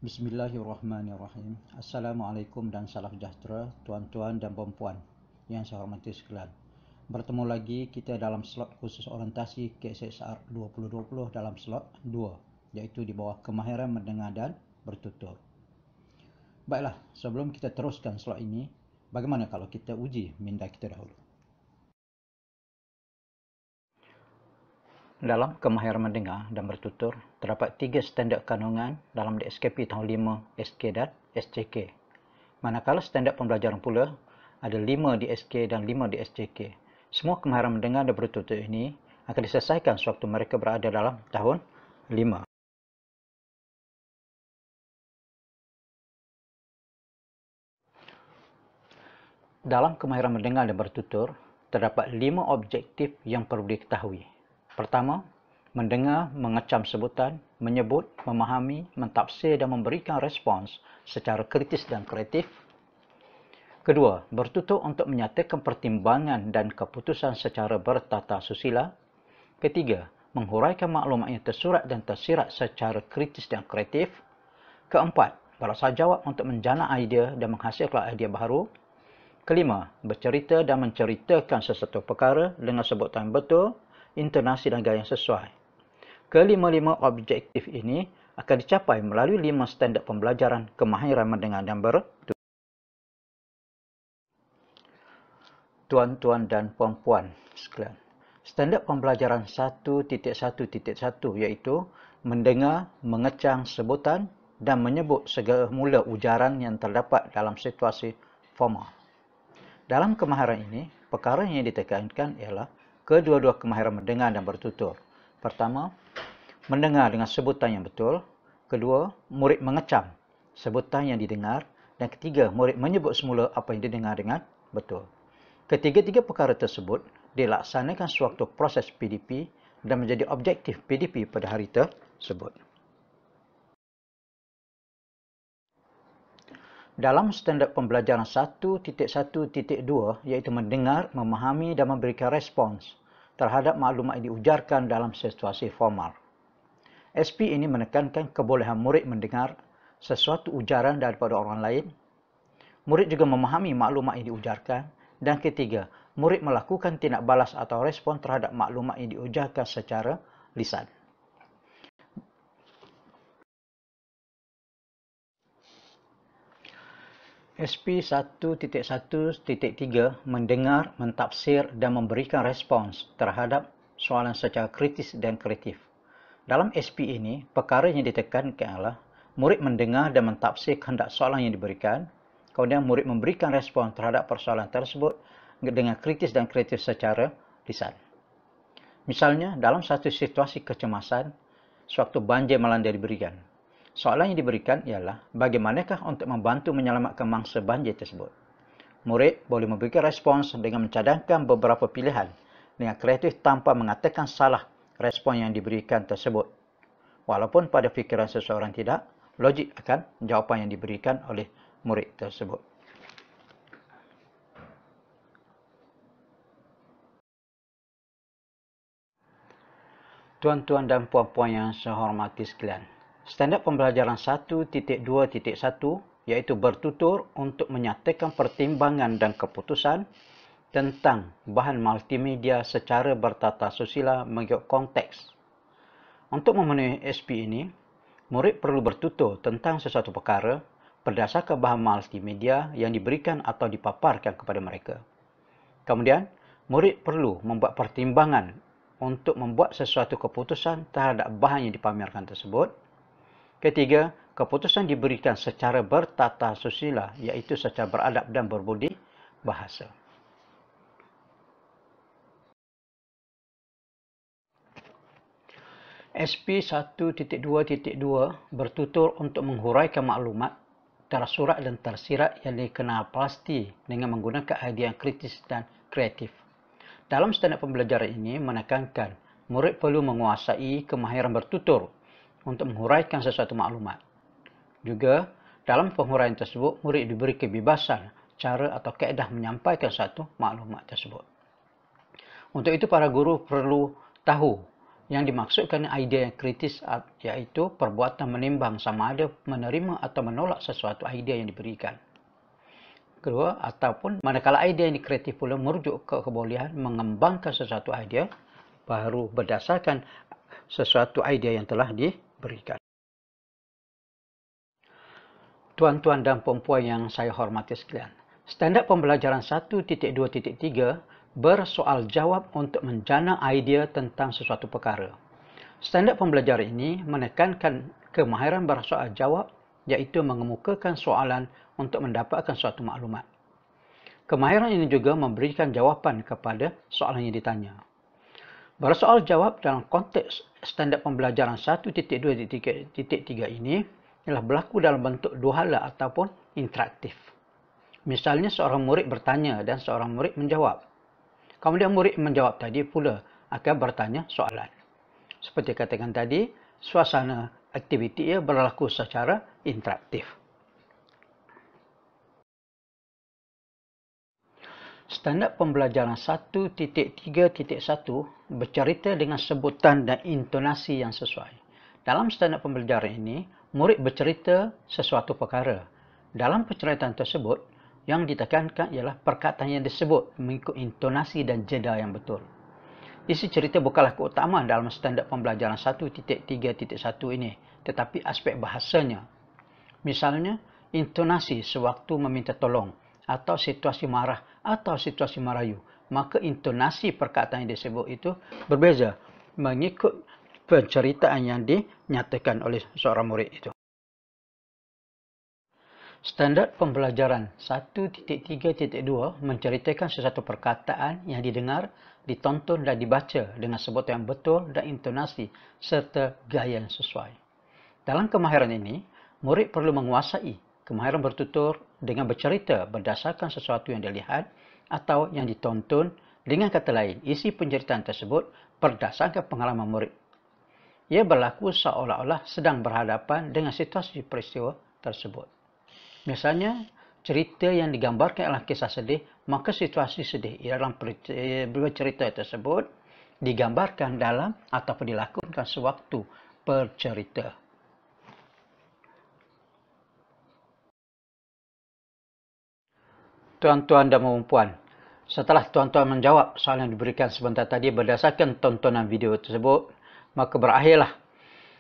Bismillahirrahmanirrahim. Assalamualaikum dan salam sejahtera tuan-tuan dan puan-puan yang saya hormati sekalian. Bertemu lagi kita dalam slot khusus orientasi KSSR 2020 dalam slot 2, iaitu di bawah kemahiran mendengar dan bertutur. Baiklah, sebelum kita teruskan slot ini, bagaimana kalau kita uji minda kita dahulu? Dalam kemahiran mendengar dan bertutur, terdapat 3 standard kandungan dalam DSKP tahun 5 SK dan SCK. Manakala standard pembelajaran pula, ada 5 di SK dan 5 di SCK. Semua kemahiran mendengar dan bertutur ini akan diselesaikan sewaktu mereka berada dalam tahun 5. Dalam kemahiran mendengar dan bertutur, terdapat 5 objektif yang perlu diketahui. Pertama, mendengar, mengecam sebutan, menyebut, memahami, mentafsir dan memberikan respons secara kritis dan kreatif. Kedua, bertutur untuk menyatakan pertimbangan dan keputusan secara bertata susila. Ketiga, menghuraikan maklumat yang tersurat dan tersirat secara kritis dan kreatif. Keempat, berasal jawab untuk menjana idea dan menghasilkan idea baru. Kelima, bercerita dan menceritakan sesuatu perkara dengan sebutan betul, intonasi dan gaya yang sesuai. Kelima-lima objektif ini akan dicapai melalui 5 standard pembelajaran kemahiran mendengar dan bertutur. Tuan-tuan dan puan-puan sekalian, standard pembelajaran 1.1.1 iaitu mendengar, mengecam sebutan dan menyebut segala mula ujaran yang terdapat dalam situasi formal. Dalam kemahiran ini, perkara yang ditekankan ialah kedua-dua kemahiran mendengar dan bertutur. Pertama, mendengar dengan sebutan yang betul. Kedua, murid mengecam sebutan yang didengar. Dan ketiga, murid menyebut semula apa yang didengar dengan betul. Ketiga-tiga perkara tersebut dilaksanakan sewaktu proses PDP dan menjadi objektif PDP pada hari tersebut. Dalam standard pembelajaran 1.1.2 iaitu mendengar, memahami dan memberikan respons terhadap maklumat yang diujarkan dalam situasi formal. SP ini menekankan kebolehan murid mendengar sesuatu ujaran daripada orang lain. Murid juga memahami maklumat yang diujarkan. Dan ketiga, murid melakukan tindak balas atau respon terhadap maklumat yang diujarkan secara lisan. SP 1.1.3 mendengar, mentafsir dan memberikan respons terhadap soalan secara kritis dan kreatif. Dalam SP ini, perkara yang ditekankan adalah murid mendengar dan mentafsir kehendak soalan yang diberikan, kemudian murid memberikan respons terhadap persoalan tersebut dengan kritis dan kreatif secara lisan. Misalnya, dalam satu situasi kecemasan, sewaktu banjir melanda diberikan. Soalan yang diberikan ialah bagaimanakah untuk membantu menyelamatkan mangsa banjir tersebut. Murid boleh memberikan respons dengan mencadangkan beberapa pilihan dengan kreatif tanpa mengatakan salah respon yang diberikan tersebut. Walaupun pada fikiran seseorang tidak, logik akan jawapan yang diberikan oleh murid tersebut. Tuan-tuan dan puan-puan yang saya hormati sekalian, standard pembelajaran 1.2.1 iaitu bertutur untuk menyatakan pertimbangan dan keputusan tentang bahan multimedia secara bertata susila mengikut konteks. Untuk memenuhi SP ini, murid perlu bertutur tentang sesuatu perkara berdasarkan bahan multimedia yang diberikan atau dipaparkan kepada mereka. Kemudian, murid perlu membuat pertimbangan untuk membuat sesuatu keputusan terhadap bahan yang dipamerkan tersebut. Ketiga, keputusan diberikan secara bertata susila iaitu secara beradab dan berbudi bahasa. SP 1.2.2 bertutur untuk menghuraikan maklumat tersurat dan tersirat yang dikenal pasti dengan menggunakan idea yang kritis dan kreatif. Dalam standard pembelajaran ini menekankan murid perlu menguasai kemahiran bertutur untuk menghuraikan sesuatu maklumat. Juga, dalam penghuraian tersebut, murid diberi kebebasan cara atau kaedah menyampaikan satu maklumat tersebut. Untuk itu, para guru perlu tahu Yang dimaksudkan idea yang kritis iaitu perbuatan menimbang sama ada menerima atau menolak sesuatu idea yang diberikan. Kedua, ataupun manakala idea yang kreatif pula merujuk ke kebolehan mengembangkan sesuatu idea baru berdasarkan sesuatu idea yang telah diberikan. Tuan-tuan dan puan-puan yang saya hormati sekalian, standard pembelajaran 1.2.3 bersoal jawab untuk menjana idea tentang sesuatu perkara. Standard pembelajaran ini menekankan kemahiran bersoal jawab iaitu mengemukakan soalan untuk mendapatkan suatu maklumat. Kemahiran ini juga memberikan jawapan kepada soalan yang ditanya. Bersoal jawab dalam konteks standard pembelajaran 1.2.3 ini ialah berlaku dalam bentuk dua hala ataupun interaktif. Misalnya seorang murid bertanya dan seorang murid menjawab. Kemudian murid menjawab tadi pula akan bertanya soalan. Seperti katakan tadi, suasana aktiviti ia berlaku secara interaktif. Standard pembelajaran 1.3.1 bercerita dengan sebutan dan intonasi yang sesuai. Dalam standard pembelajaran ini, murid bercerita sesuatu perkara. Dalam penceritaan tersebut, yang ditekankan ialah perkataan yang disebut mengikut intonasi dan jeda yang betul. Isi cerita bukanlah keutamaan dalam standard pembelajaran 1.3.1 ini, tetapi aspek bahasanya. Misalnya, intonasi sewaktu meminta tolong, atau situasi marah, atau situasi merayu. Maka intonasi perkataan yang disebut itu berbeza mengikut penceritaan yang dinyatakan oleh seorang murid itu. Standard pembelajaran 1.3.2 menceritakan sesuatu perkataan yang didengar, ditonton dan dibaca dengan sebutan yang betul dan intonasi serta gaya yang sesuai. Dalam kemahiran ini, murid perlu menguasai kemahiran bertutur dengan bercerita berdasarkan sesuatu yang dilihat atau yang ditonton. Dengan kata lain, isi penceritaan tersebut berdasarkan pengalaman murid. Ia berlaku seolah-olah sedang berhadapan dengan situasi peristiwa tersebut. Misalnya, cerita yang digambarkan adalah kisah sedih, maka situasi sedih dalam cerita tersebut digambarkan dalam ataupun dilakukan sewaktu bercerita. Tuan-tuan dan puan-puan, setelah tuan-tuan menjawab soalan yang diberikan sebentar tadi berdasarkan tontonan video tersebut, maka berakhirlah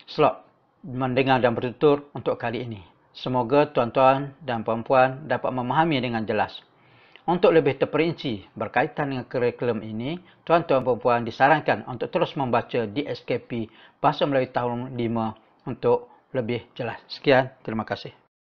slot mendengar dan bertutur untuk kali ini. Semoga tuan-tuan dan puan-puan dapat memahami dengan jelas. Untuk lebih terperinci berkaitan dengan kurikulum ini, tuan-tuan dan puan-puan disarankan untuk terus membaca DSKP Bahasa Melayu Tahun 5 untuk lebih jelas. Sekian, terima kasih.